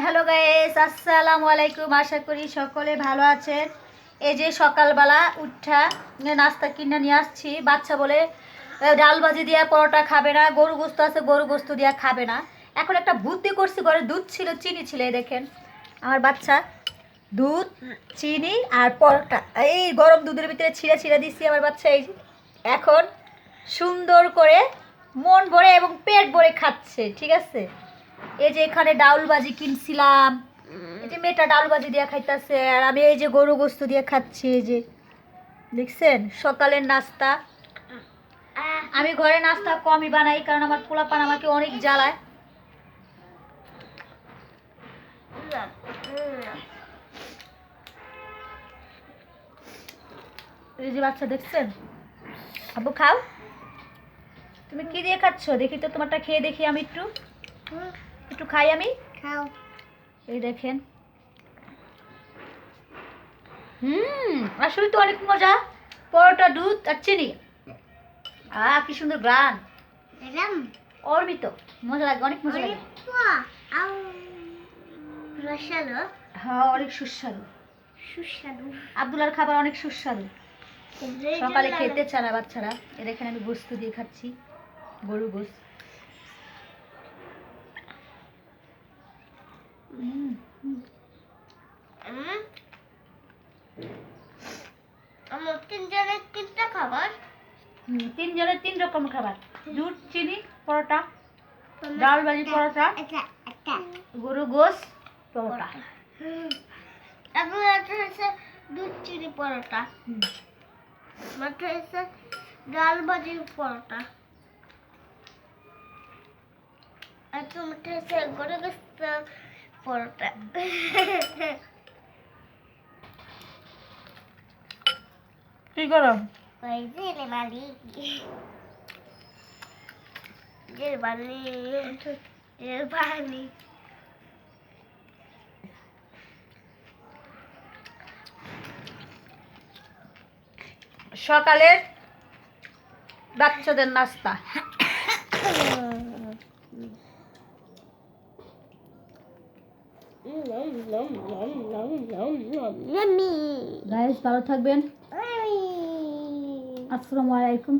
Hello guys, আসসালামু আলাইকুম। আশা করি সকলে ভালো আছেন। এই যে সকালবেলা উঠা নাস্তা কিনে নিয়ে আসছি। বাচ্চা বলে ডাল ভাজি দিয়া পরোটা খাবে না, গরু গোস্ত আছে গরু গোস্ত দিয়া খাবে না। এখন একটা বুদ্ধি করছি, ঘরে দুধ ছিল চিনি ছিল, এই দেখেন আমার বাচ্চা দুধ চিনি আর পরোটা এই গরম দুধের ভিতরে ছিঁড়ে ছিঁড়ে দিচ্ছি আমার বাচ্চা। এই যে এখন সুন্দর করে মন ভরে এবং পেট ভরে খাচ্ছে, ঠিক আছে। এই যে এখানে ডাউল ভাজি কিনছিলাম, এই যে মেয়েটা ডাউল ভাজি দিয়ে খাইতেছে, আর আমি এই যে গরু গোস্ত দিয়ে খাচ্ছি। এই যে দেখছেন সকালের নাস্তা। আমি ঘরে নাস্তা কমই বানাই, কারণ আমার পোলাপান আমাকে অনেক জ্বালায়। এই যে বাচ্চা দেখছেন। আব্বু খাও, তুমি কি দিয়ে খাচ্ছ দেখি তো, তোমারটা খেয়ে দেখি আমি একটু একটু খাই আমি। খাও। এই দেখেন, আসলে তো অনেক মজা। পরোটা দুধ আর চিনি, কি সুন্দর গ্রান, অর্বিত মজা লাগে, অনেক মজা লাগে। হ্যাঁ, অনেক সুস্বাদু সুস্বাদু। আব্দুল্লার খাবার অনেক সুস্বাদু। সকালে খেতে চায় না বাচ্চারা। এর এখানে আমি গোস্ত দিয়ে খাচ্ছি, গরু গোস্ত। আমার তিনজনের তিনটা খাবার। তিনজনের তিন রকম খাবার, দুধ চিনি পরোটা, ডাল ভাজি পরোটা, গরু গোস্ত পরোটা। তারপর একটা হচ্ছে দুধ চিনি পরোটা, একটা হচ্ছে ডাল ভাজি পরোটা, একটা হচ্ছে গরু গোস্ত পরোটা। কি করো? ওই জেলে বালি জেলে বালি জেলে বালি। সকালের বাচ্চাদের নাস্তা। গাইস ভালো থাকবেন। আসসালামু আলাইকুম।